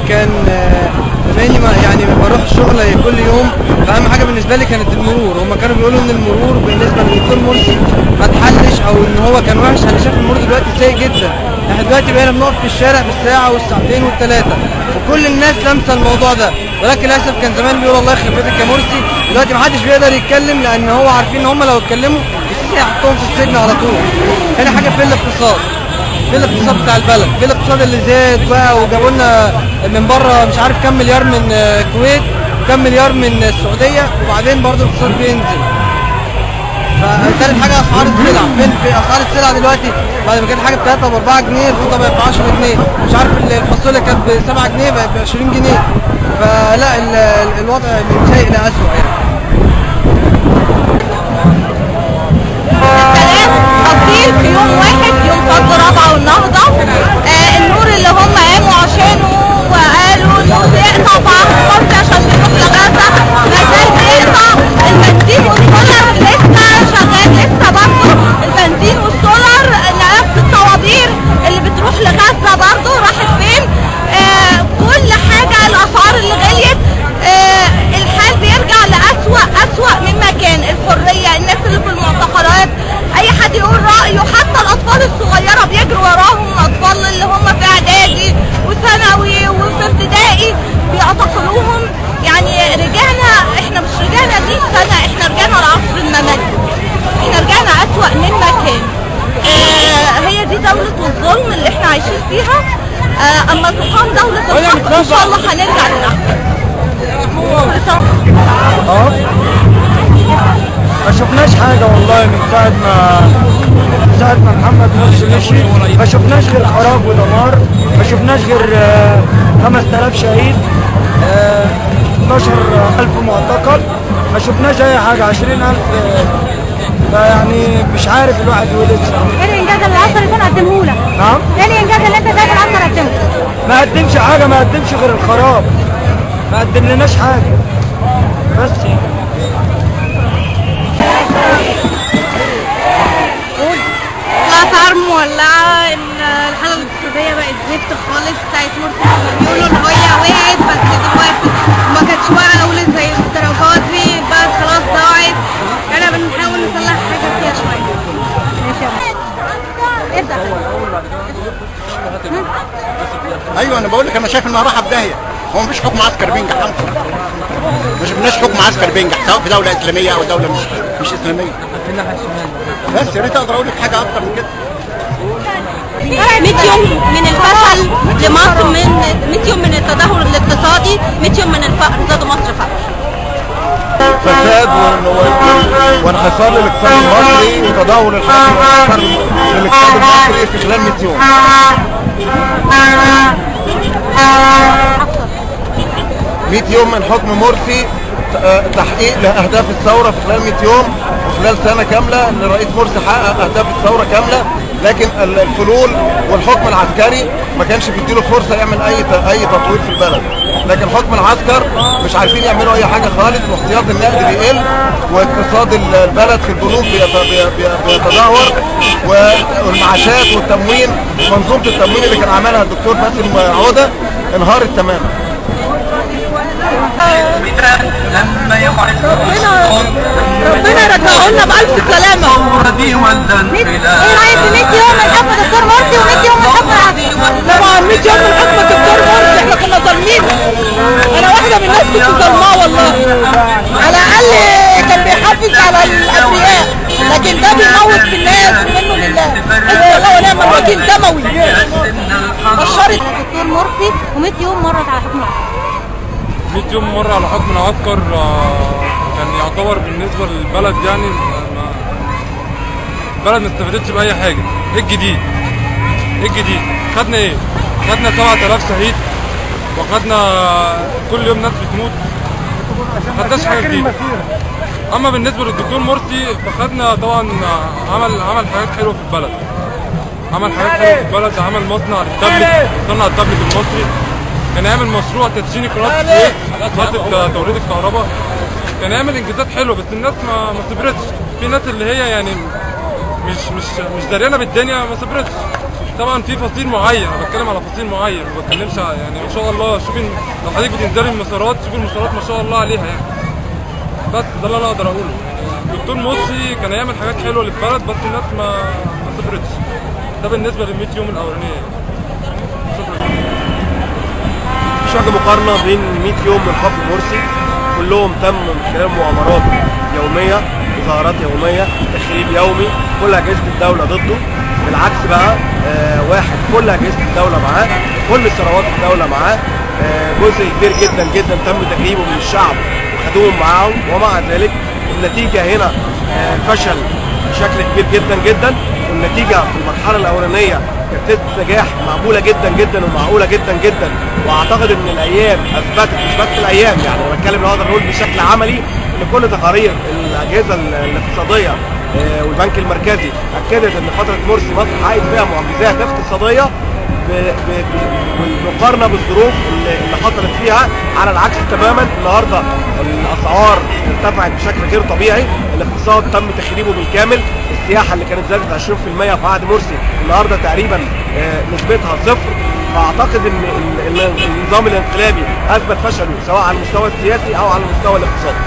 كان بما اني يعني بروح الشغل كل يوم، فاهم حاجه بالنسبه لي كانت المرور. هم كانوا بيقولوا ان المرور بالنسبه للدكتور مرسي ما اتحلش او ان هو كان وحش. انا شايف المرور دلوقتي سيء جدا. احنا دلوقتي بقينا بنقف في الشارع بالساعه والساعتين والثلاثه، وكل الناس لامسه الموضوع ده، ولكن للاسف كان زمان بيقول الله يخرب بيتك يا مرسي. دلوقتي ما حدش بيقدر يتكلم لان هو عارفين ان هم لو اتكلموا السيسي هيحطهم في السجن على طول. تاني حاجه في الاقتصاد، في الاقتصاد بتاع البلد، في الاقتصاد اللي زاد بقى وجابوا لنا من بره مش عارف كام مليار من الكويت وكام مليار من السعوديه، وبعدين برضه الاقتصاد بينزل. فتالت حاجه اسعار السلع، فين في اسعار السلع دلوقتي؟ بعد ما كانت حاجه ب 3 و4 جنيه الفوطه بقت ب 10 جنيه، مش عارف الفاصوليا كانت ب 7 جنيه بقت ب 20 جنيه. فلا الوضع من سيء لاسوء يعني. تفضيل في يوم واحد، يوم فض رابعه والنهضه، النور اللي هم قاموا عشانه وقالوا انه بيقطع في عهد مرسي عشان بيروح لغزه، ما زال بيقطع. البنزين والسولار لسه شغال، لسه برضه البنزين والسولار نفس الطوابير اللي بتروح لغزه برضه راحت فين؟ كل حاجه الاسعار اللي غليت، الحال بيرجع لأسوأ مما كان. الحريه، الناس اللي في المعتقلات، اي حد يقول رايه، حتى الاطفال الصغيره بيجروا وراهم، الاطفال اللي هم في اعدادي وثانوي وفي ابتدائي بيعتقلوهم. يعني رجعنا، احنا مش رجعنا 100 سنه، احنا رجعنا لعصر المماليك، احنا رجعنا اسوأ مما كان. هي دي دولة الظلم اللي احنا عايشين فيها. اما تقام دولة الحق ان شاء الله هنرجع للأحسن. ما شفناش حاجة والله من ساعة ما محمد مرسي مشي. ما شفناش غير خراب ودمار، ما شفناش غير 5000 شهيد، 12000 معتقل، ما شفناش أي حاجة، 20000. فيعني مش عارف الواحد يقول ايه بصراحة. ايه الانجاز اللي العصر يكون قدمه لك؟ نعم؟ ايه الانجاز اللي انت شايف العصر قدمه؟ ما قدمش حاجة، ما قدمش غير الخراب، ما قدملناش حاجة بس. الاسعار مولعه، الحاله الاقتصاديه بقت زفت خالص. ساعه مرسي بيقولوا ان هي وقعت، بس دلوقتي ما كانتش واقعه اولت زي الدرجات دي، بس خلاص ضاعت. احنا بنحاول نصلح حاجه فيها شويه. ماشي يا باشا، ابدا. ايوه انا بقول لك، انا شايف انها رايحه في داهيه. هو مفيش حكم عسكري بينجح، ما شفناش حكم عسكري بينجح سواء في دوله اسلاميه او دوله مش اسلاميه. بس يا ريت اقدر اقول لك حاجه اكتر من كده. 100 يوم من الفشل لمصر، من 100 يوم من التدهور الاقتصادي، 100 يوم من الفقر، زادوا مصر فقر. فساد وانحسار للاقتصاد المصري وتدهور الاقتصاد المصري في خلال 100 يوم. 100 يوم من حكم مرسي، تحقيق لاهداف الثوره في خلال 100 يوم، وخلال سنه كامله ان الرئيس مرسي حقق اهداف الثوره كامله. لكن الفلول والحكم العسكري ما كانش بيديله فرصه يعمل اي تطوير في البلد. لكن حكم العسكر مش عارفين يعملوا اي حاجه خالص، واحتياط النقد بيقل، واقتصاد البلد في البنوك بيتدهور، والمعاشات والتموين، منظومه التموين اللي كان عملها الدكتور باسم عوده انهارت تماما. ربنا يرجعه لنا بألف سلامة. ايه رأيك في 100 يوم من حكم الدكتور مرسي و100 يوم من حكم العسكر؟ طبعا 100 يوم من حكم الدكتور مرسي احنا كنا ظالمين. انا واحدة من الناس كنت ظلماه والله. على الأقل كان بيحافظ على الأبرياء، لكن ده بيموت في الناس منه لله. حسبي الله ونعم الوكيل دموي. بشرت الدكتور مرسي و100 يوم مرت على حكم العسكر. 100 يوم مرة على حكم العسكر كان يعتبر بالنسبة للبلد يعني البلد ما استفادتش بأي حاجة. ايه الجديد؟ ايه الجديد؟ خدنا ايه؟ خدنا 7000 شهيد، وخدنا كل يوم ناس بتموت، ما خدناش حاجة جديدة. أما بالنسبة للدكتور مرسي فخدنا طبعا عمل حاجات حلوة في البلد. عمل حاجات حلوة في البلد، عمل مصنع للتابلت، صنع التابلت المصري. كان يعمل مشروع تدشين قناة السويس، محطة توليد الكهرباء. كان يعمل انجازات حلوه، بس الناس ما صبرتش. في ناس اللي هي يعني مش دريانه بالدنيا ما صبرتش. طبعا في فصيل معين، انا بتكلم على فصيل معين، ما بتكلمش يعني ما شاء الله. شوفي لو حضرتك بتنزلي المسارات، شوفي المسارات ما شاء الله عليها يعني. بس ده اللي انا اقدر اقوله. الدكتور مرسي كان يعمل حاجات حلوه للبلد بس الناس ما صبرتش. ده بالنسبه لل 100 يوم الاولانيه. شكرا. مفيش وجه مقارنه بين 100 يوم من حكم مرسي، كلهم تم من خلال مؤامرات يوميه، مظاهرات يوميه، تخريب يومي، كل اجهزه الدوله ضده. بالعكس بقى واحد كل اجهزه الدوله معاه، كل ثروات الدوله معاه، جزء كبير جدا جدا تم تغييبه من الشعب وخدوهم معاهم، ومع ذلك النتيجه هنا فشل بشكل كبير جدا جدا. والنتيجه في المرحله الاولانيه كانت نجاح مقبوله جدا جدا ومعقوله جدا جدا، واعتقد ان الايام اثبتت، مش بس الايام يعني، انا بتكلم نقدر نقول بشكل عملي ان كل تقارير الاجهزه الاقتصاديه والبنك المركزي اكدت ان فتره مرسي مصر حققت فيها معجزات اقتصاديه بالمقارنه بالظروف اللي حصلت فيها. على العكس تماما، النهارده الاسعار ارتفعت بشكل غير طبيعي، الاقتصاد تم تخريبه بالكامل، السياحه اللي كانت زادت 20% في عهد مرسي النهارده تقريبا نسبتها صفر. فاعتقد ان النظام الانقلابي اثبت فشله سواء على المستوى السياسي او على المستوى الاقتصادي.